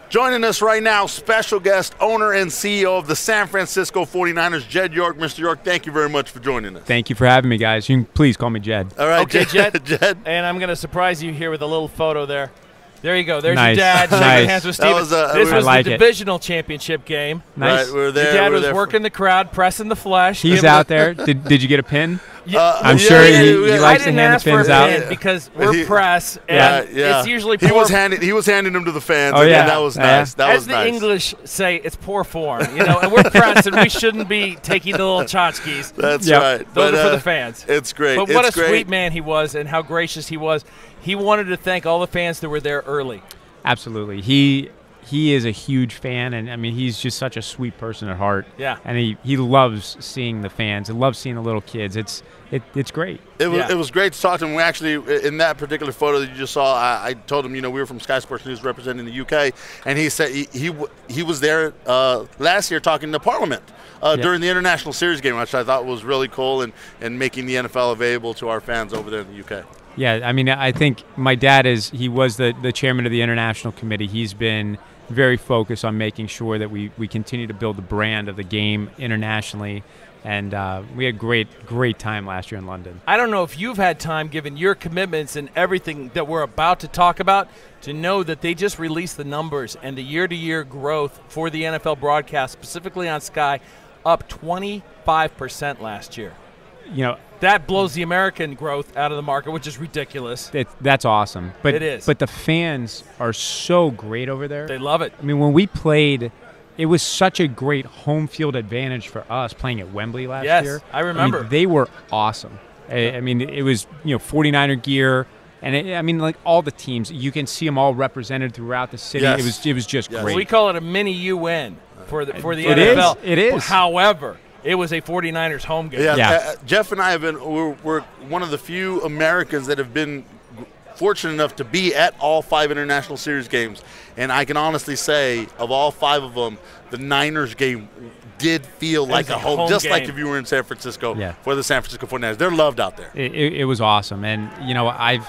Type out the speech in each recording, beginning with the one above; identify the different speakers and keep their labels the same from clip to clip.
Speaker 1: Joining us right now, special guest, owner and CEO of the San Francisco 49ers, Jed York. Mr. York, thank you very much for joining us.
Speaker 2: Thank you for having me, guys. You can please call me Jed.
Speaker 1: All right,
Speaker 3: okay, Jed.
Speaker 1: Jed.
Speaker 3: And I'm going to surprise you here with a little photo there. There you go. There's
Speaker 2: Nice.
Speaker 3: your dad shaking
Speaker 2: Nice.
Speaker 3: hands with Steven. This was
Speaker 2: like
Speaker 3: the
Speaker 2: it.
Speaker 3: divisional championship game.
Speaker 2: Nice.
Speaker 1: Right, we're there.
Speaker 3: Your dad
Speaker 1: we're
Speaker 3: was
Speaker 1: there
Speaker 3: working the crowd, pressing the flesh.
Speaker 2: He's
Speaker 3: giving
Speaker 2: out
Speaker 3: the-
Speaker 2: there. Did you get a pin? I'm
Speaker 1: Yeah,
Speaker 2: sure
Speaker 1: yeah,
Speaker 2: he
Speaker 1: yeah.
Speaker 2: likes to
Speaker 3: I didn't
Speaker 2: hand the
Speaker 3: ask for
Speaker 2: pins
Speaker 3: a
Speaker 2: out.
Speaker 3: pin because we're press,
Speaker 1: Yeah,
Speaker 3: and
Speaker 1: yeah.
Speaker 3: it's usually
Speaker 1: He
Speaker 3: poor.
Speaker 1: was handing them to the fans.
Speaker 2: Oh,
Speaker 1: and
Speaker 2: yeah.
Speaker 1: that was
Speaker 2: Yeah.
Speaker 1: nice. That
Speaker 3: As
Speaker 1: was
Speaker 3: the
Speaker 1: nice.
Speaker 3: English say, it's poor form, and we're press, and we shouldn't be taking the little tchotchkes.
Speaker 1: That's
Speaker 2: Yep.
Speaker 1: right.
Speaker 3: Those
Speaker 1: But,
Speaker 3: are for the fans.
Speaker 1: It's great.
Speaker 3: But what
Speaker 1: it's
Speaker 3: a
Speaker 1: great.
Speaker 3: sweet man he was, and how gracious he was. He wanted to thank all the fans that were there early.
Speaker 2: Absolutely. He is a huge fan, and I mean he's just such a sweet person at heart.
Speaker 3: Yeah.
Speaker 2: And he loves seeing the fans. He loves seeing the little kids. It's great.
Speaker 1: It was great to talk to him. We actually, in that particular photo that you just saw, I told him, we were from Sky Sports News representing the UK, and he said he was there last year talking to Parliament during the International Series game, which I thought was really cool, and making the NFL available to our fans over there in the UK.
Speaker 2: Yeah, I mean I think my dad he was the chairman of the International Committee. He's been very focused on making sure that we continue to build the brand of the game internationally. And we had great time last year in London.
Speaker 3: I don't know if you've had time, given your commitments and everything that we're about to talk about, to know that they just released the numbers and the year-to-year growth for the NFL broadcast, specifically on Sky, up 25% last year. That blows the American growth out of the market, which is ridiculous.
Speaker 2: That's awesome. But
Speaker 3: it is.
Speaker 2: But the fans are so great over there.
Speaker 3: They love it.
Speaker 2: I mean, when we played, it was such a great home field advantage for us playing at Wembley last year.
Speaker 3: Yes, I remember.
Speaker 2: They were awesome. I mean, it was 49er gear, and like all the teams, you can see them all represented throughout the city.
Speaker 1: Yes.
Speaker 2: It was just great.
Speaker 3: We call it a mini UN for the
Speaker 2: It
Speaker 3: NFL.
Speaker 2: It is.
Speaker 3: However, it was a 49ers home game.
Speaker 2: Yeah.
Speaker 1: Jeff and I have been we're one of the few Americans that have been fortunate enough to be at all 5 International Series games, and I can honestly say, of all 5 of them, the Niners game did feel like a home, just
Speaker 3: game.
Speaker 1: like if you were in San Francisco
Speaker 2: Yeah.
Speaker 1: for the San Francisco 49ers. They're loved out there.
Speaker 2: It was awesome, and I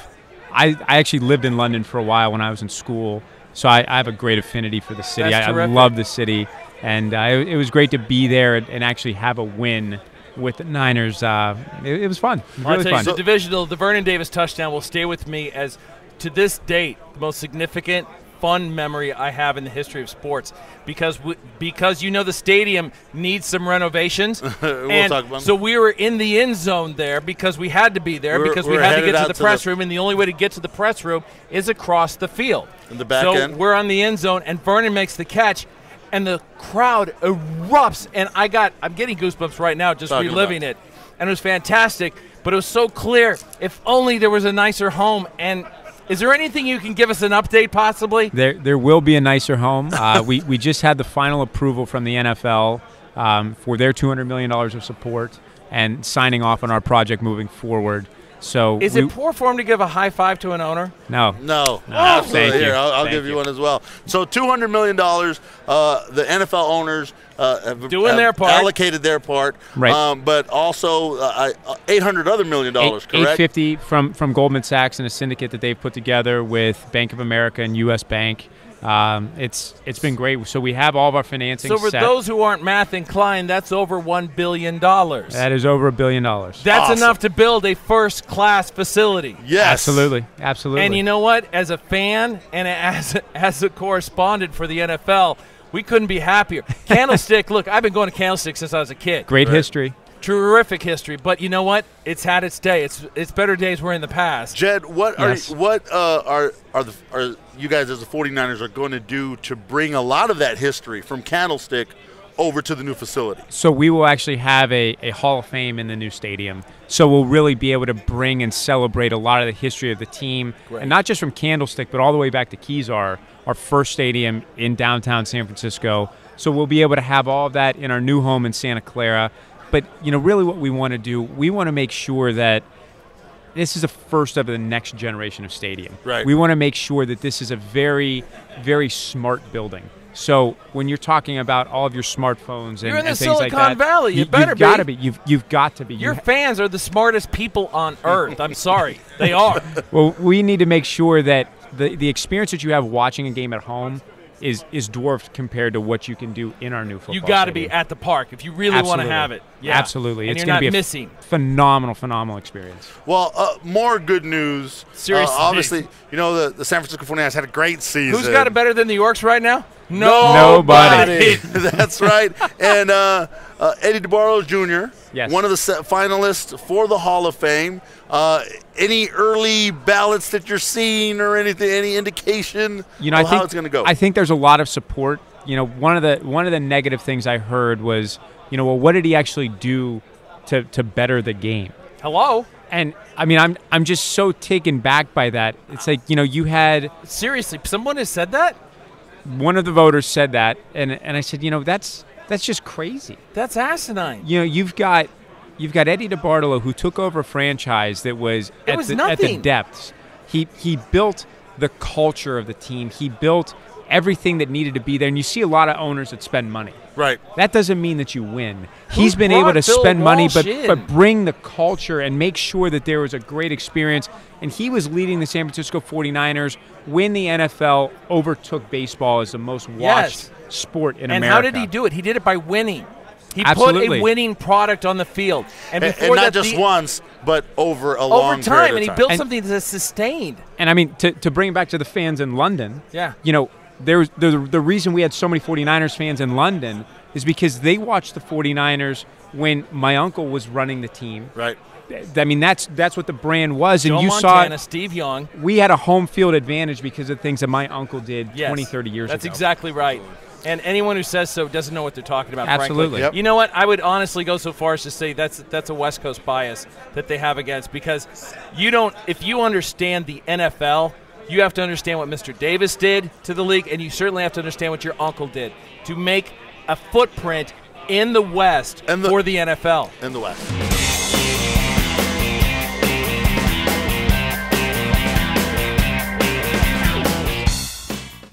Speaker 2: actually lived in London for a while when I was in school, so I have a great affinity for the city.
Speaker 3: That's
Speaker 2: I
Speaker 3: terrific.
Speaker 2: love the city, and it was great to be there and actually have a win with the Niners. It was fun. It was
Speaker 3: I'll
Speaker 2: really
Speaker 3: tell you,
Speaker 2: fun.
Speaker 3: the Vernon Davis touchdown will stay with me as, to this date, the most significant, fun memory I have in the history of sports, because the stadium needs some renovations.
Speaker 1: We'll talk about
Speaker 3: so we were in the end zone there because we had to be there, because we
Speaker 1: we're
Speaker 3: had to
Speaker 1: headed
Speaker 3: get to
Speaker 1: out
Speaker 3: the
Speaker 1: to
Speaker 3: press
Speaker 1: the-
Speaker 3: room, and the only way to get to the press room is across the field.
Speaker 1: In the back
Speaker 3: so
Speaker 1: end.
Speaker 3: we're on the end zone, and Vernon makes the catch, and the crowd erupts, and I'm getting goosebumps right now just
Speaker 1: Talking
Speaker 3: reliving
Speaker 1: about
Speaker 3: it. And it was fantastic, but it was so clear. If only there was a nicer home. And is there anything you can give us an update possibly?
Speaker 2: There will be a nicer home. We just had the final approval from the NFL for their $200 million of support and signing off on our project moving forward. So
Speaker 3: Is it poor form to give a high five to an owner?
Speaker 2: No.
Speaker 1: Absolutely.
Speaker 2: Thank you.
Speaker 1: Here, I'll
Speaker 2: Thank
Speaker 1: give you
Speaker 2: you.
Speaker 1: one as well. So $200 million, the NFL owners have
Speaker 3: Doing their part.
Speaker 1: allocated their part,
Speaker 2: Right.
Speaker 1: but also $800 other million, correct?
Speaker 2: $850 from Goldman Sachs and a syndicate that they've put together with Bank of America and U.S. Bank. It's been great. So we have all of our financing
Speaker 3: So for
Speaker 2: set.
Speaker 3: those who aren't math inclined, that's over $1 billion.
Speaker 2: That is over $1 billion.
Speaker 3: That's
Speaker 1: awesome.
Speaker 3: enough to build a first-class facility.
Speaker 1: Yes.
Speaker 2: Absolutely.
Speaker 3: And you know what? As a fan and as a correspondent for the NFL, we couldn't be happier. Candlestick, look, I've been going to Candlestick since I was a kid.
Speaker 2: Great history.
Speaker 3: Terrific history. But you know what? It's had its day. It's better days were in the past.
Speaker 1: Jed, what
Speaker 2: Yes.
Speaker 1: are you guys as the 49ers are going to do to bring a lot of that history from Candlestick over to the new facility?
Speaker 2: So we will actually have a Hall of Fame in the new stadium. So we'll really be able to bring and celebrate a lot of the history of the team, and not just from Candlestick, but all the way back to Kezar, our first stadium in downtown San Francisco. So we'll be able to have all of that in our new home in Santa Clara. But really what we want to do, we want to make sure that this is the first of the next generation of stadium.
Speaker 1: Right.
Speaker 2: We want to make sure that this is a very, very smart building. So when you're talking about all of your smartphones and,
Speaker 3: You're in the
Speaker 2: and things like
Speaker 3: Silicon
Speaker 2: that,
Speaker 3: Valley. You better
Speaker 2: you've got to
Speaker 3: be.
Speaker 2: be. You've got to be.
Speaker 3: Your fans are the smartest people on earth. I'm sorry. They are.
Speaker 2: Well, we need to make sure that the experience that you have watching a game at home is dwarfed compared to what you can do in our new football.
Speaker 3: You got to
Speaker 2: stadium.
Speaker 3: be at the park if you really want to have it. Yeah.
Speaker 2: Absolutely.
Speaker 3: And
Speaker 2: it's
Speaker 3: you're
Speaker 2: going to
Speaker 3: not
Speaker 2: be a
Speaker 3: missing.
Speaker 2: phenomenal experience.
Speaker 1: Well, more good news.
Speaker 3: Seriously.
Speaker 1: Obviously, the San Francisco 49ers had a great season.
Speaker 3: Who's got it better than the Yorks right now?
Speaker 2: Nobody.
Speaker 1: That's right. And Eddie DeBartolo Jr.,
Speaker 2: yes,
Speaker 1: one of the finalists for the Hall of Fame. Any early ballots that you're seeing or anything, any indication of how it's going to go?
Speaker 2: I think there's a lot of support. One of the negative things I heard was, well, what did he actually do to better the game?
Speaker 3: Hello.
Speaker 2: And I mean, I'm just so taken back by that. It's like, you had
Speaker 3: seriously, someone has said that.
Speaker 2: One of the voters said that, and I said, that's just crazy.
Speaker 3: That's asinine.
Speaker 2: You've got Eddie DeBartolo, who took over a franchise that was at the depths. He built the culture of the team. He built everything that needed to be there. And you see a lot of owners that spend money.
Speaker 1: Right.
Speaker 2: That doesn't mean that you win. He's been able to spend money, but bring the culture and make sure that there was a great experience. And he was leading the San Francisco 49ers when the NFL overtook baseball as the most watched sport in America.
Speaker 3: And how did he do it? He did it by winning. He
Speaker 2: Absolutely.
Speaker 3: put a winning product on the field. And
Speaker 1: before not just once, but over a long
Speaker 3: time.
Speaker 1: period of
Speaker 3: And he built something that's sustained.
Speaker 2: And I mean, to bring it back to the fans in London,
Speaker 3: yeah,
Speaker 2: the reason we had so many 49ers fans in London is because they watched the 49ers when my uncle was running the team.
Speaker 1: Right.
Speaker 2: I mean, that's what the brand was.
Speaker 3: Joe
Speaker 2: and you
Speaker 3: Montana,
Speaker 2: saw
Speaker 3: Steve Young.
Speaker 2: We had a home field advantage because of things that my uncle did 20, 30 years ago.
Speaker 3: That's exactly right. And anyone who says so doesn't know what they're talking about,
Speaker 2: Absolutely.
Speaker 3: frankly. Yep. You know what? I would honestly go so far as to say that's a West Coast bias that they have against, because if you understand the NFL, you have to understand what Mr. Davis did to the league, and you certainly have to understand what your uncle did to make a footprint in the West for the NFL.
Speaker 1: In the West.